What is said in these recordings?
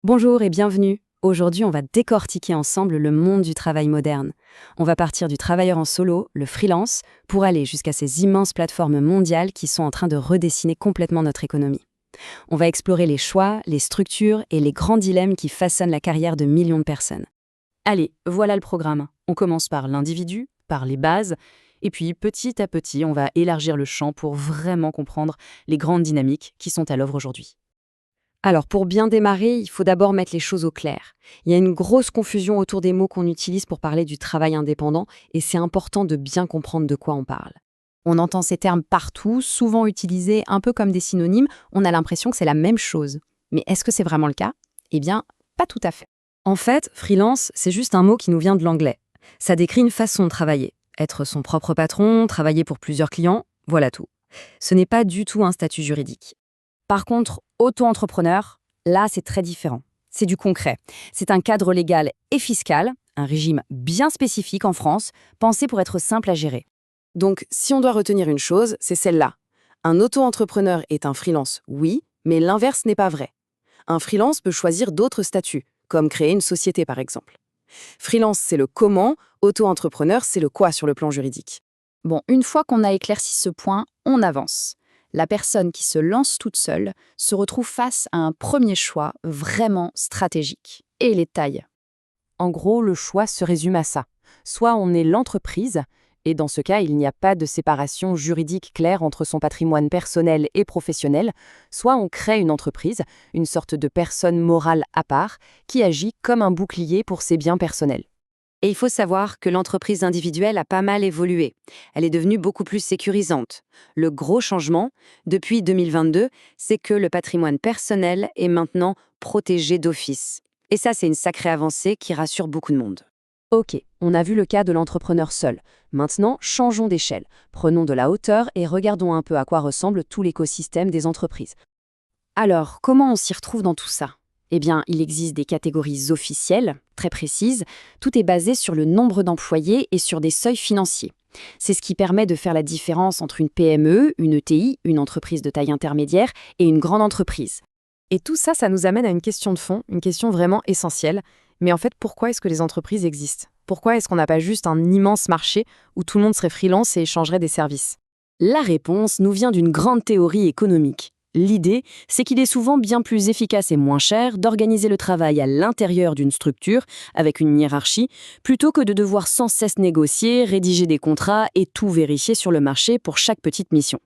Bonjour et bienvenue. Aujourd'hui, on va décortiquer ensemble le monde du travail moderne. On va partir du travailleur en solo, le freelance, pour aller jusqu'à ces immenses plateformes mondiales qui sont en train de redessiner complètement notre économie. On va explorer les choix, les structures et les grands dilemmes qui façonnent la carrière de millions de personnes. Allez, voilà le programme. On commence par l'individu, par les bases, et puis petit à petit, on va élargir le champ pour vraiment comprendre les grandes dynamiques qui sont à l'œuvre aujourd'hui. Alors, pour bien démarrer, il faut d'abord mettre les choses au clair. Il y a une grosse confusion autour des mots qu'on utilise pour parler du travail indépendant, et c'est important de bien comprendre de quoi on parle. On entend ces termes partout, souvent utilisés un peu comme des synonymes, on a l'impression que c'est la même chose. Mais est-ce que c'est vraiment le cas? Eh bien, pas tout à fait. En fait, freelance, c'est juste un mot qui nous vient de l'anglais. Ça décrit une façon de travailler. Être son propre patron, travailler pour plusieurs clients, voilà tout. Ce n'est pas du tout un statut juridique. Par contre, auto-entrepreneur, là, c'est très différent. C'est du concret. C'est un cadre légal et fiscal, un régime bien spécifique en France, pensé pour être simple à gérer. Donc, si on doit retenir une chose, c'est celle-là. Un auto-entrepreneur est un freelance, oui, mais l'inverse n'est pas vrai. Un freelance peut choisir d'autres statuts, comme créer une société par exemple. Freelance, c'est le comment, auto-entrepreneur, c'est le quoi sur le plan juridique. Bon, une fois qu'on a éclairci ce point, on avance. La personne qui se lance toute seule se retrouve face à un premier choix vraiment stratégique. Et les tailles. En gros, le choix se résume à ça. Soit on est l'entreprise, et dans ce cas, il n'y a pas de séparation juridique claire entre son patrimoine personnel et professionnel, soit on crée une entreprise, une sorte de personne morale à part, qui agit comme un bouclier pour ses biens personnels. Et il faut savoir que l'entreprise individuelle a pas mal évolué. Elle est devenue beaucoup plus sécurisante. Le gros changement, depuis 2022, c'est que le patrimoine personnel est maintenant protégé d'office. Et ça, c'est une sacrée avancée qui rassure beaucoup de monde. Ok, on a vu le cas de l'entrepreneur seul. Maintenant, changeons d'échelle. Prenons de la hauteur et regardons un peu à quoi ressemble tout l'écosystème des entreprises. Alors, comment on s'y retrouve dans tout ça? Eh bien, il existe des catégories officielles, très précises. Tout est basé sur le nombre d'employés et sur des seuils financiers. C'est ce qui permet de faire la différence entre une PME, une ETI, une entreprise de taille intermédiaire, et une grande entreprise. Et tout ça, ça nous amène à une question de fond, une question vraiment essentielle. Mais en fait, pourquoi est-ce que les entreprises existent? Pourquoi est-ce qu'on n'a pas juste un immense marché où tout le monde serait freelance et échangerait des services? La réponse nous vient d'une grande théorie économique. L'idée, c'est qu'il est souvent bien plus efficace et moins cher d'organiser le travail à l'intérieur d'une structure, avec une hiérarchie, plutôt que de devoir sans cesse négocier, rédiger des contrats et tout vérifier sur le marché pour chaque petite mission.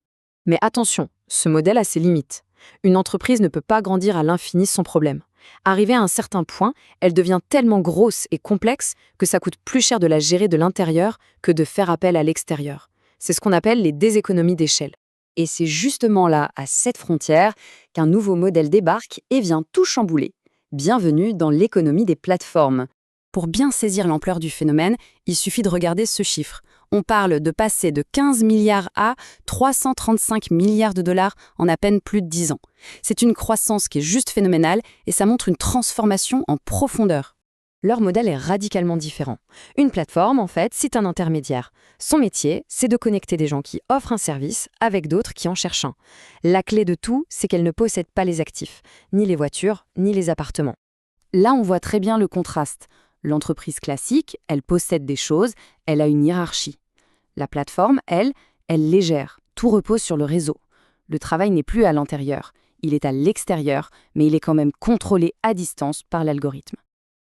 Mais attention, ce modèle a ses limites. Une entreprise ne peut pas grandir à l'infini sans problème. Arrivée à un certain point, elle devient tellement grosse et complexe que ça coûte plus cher de la gérer de l'intérieur que de faire appel à l'extérieur. C'est ce qu'on appelle les déséconomies d'échelle. Et c'est justement là, à cette frontière, qu'un nouveau modèle débarque et vient tout chambouler. Bienvenue dans l'économie des plateformes. Pour bien saisir l'ampleur du phénomène, il suffit de regarder ce chiffre. On parle de passer de 15 milliards à 335 milliards de dollars en à peine plus de 10 ans. C'est une croissance qui est juste phénoménale et ça montre une transformation en profondeur. Leur modèle est radicalement différent. Une plateforme, en fait, c'est un intermédiaire. Son métier, c'est de connecter des gens qui offrent un service avec d'autres qui en cherchent un. La clé de tout, c'est qu'elle ne possède pas les actifs, ni les voitures, ni les appartements. Là, on voit très bien le contraste. L'entreprise classique, elle possède des choses, elle a une hiérarchie. La plateforme, elle les gère. Tout repose sur le réseau. Le travail n'est plus à l'intérieur, il est à l'extérieur, mais il est quand même contrôlé à distance par l'algorithme.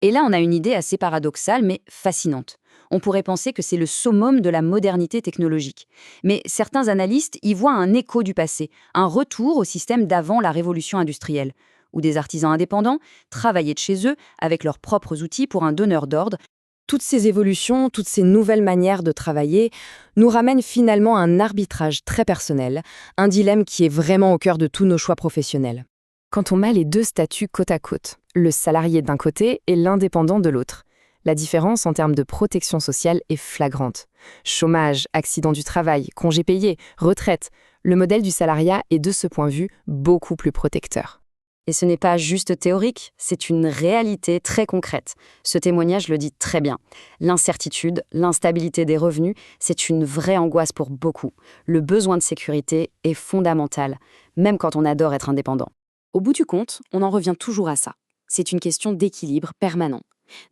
Et là, on a une idée assez paradoxale, mais fascinante. On pourrait penser que c'est le summum de la modernité technologique. Mais certains analystes y voient un écho du passé, un retour au système d'avant la révolution industrielle, où des artisans indépendants travaillaient de chez eux avec leurs propres outils pour un donneur d'ordre. Toutes ces évolutions, toutes ces nouvelles manières de travailler nous ramènent finalement à un arbitrage très personnel, un dilemme qui est vraiment au cœur de tous nos choix professionnels. Quand on met les deux statuts côte à côte, le salarié d'un côté et l'indépendant de l'autre, la différence en termes de protection sociale est flagrante. Chômage, accident du travail, congés payés, retraite, le modèle du salariat est de ce point de vue beaucoup plus protecteur. Et ce n'est pas juste théorique, c'est une réalité très concrète. Ce témoignage le dit très bien. L'incertitude, l'instabilité des revenus, c'est une vraie angoisse pour beaucoup. Le besoin de sécurité est fondamental, même quand on adore être indépendant. Au bout du compte, on en revient toujours à ça. C'est une question d'équilibre permanent.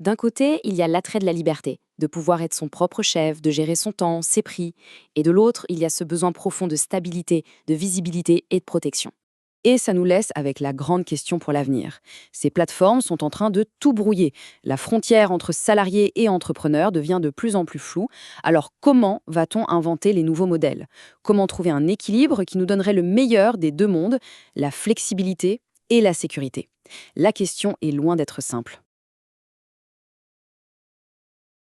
D'un côté, il y a l'attrait de la liberté, de pouvoir être son propre chef, de gérer son temps, ses prix. Et de l'autre, il y a ce besoin profond de stabilité, de visibilité et de protection. Et ça nous laisse avec la grande question pour l'avenir. Ces plateformes sont en train de tout brouiller. La frontière entre salariés et entrepreneurs devient de plus en plus floue. Alors comment va-t-on inventer les nouveaux modèles? Comment trouver un équilibre qui nous donnerait le meilleur des deux mondes, la flexibilité et la sécurité? La question est loin d'être simple.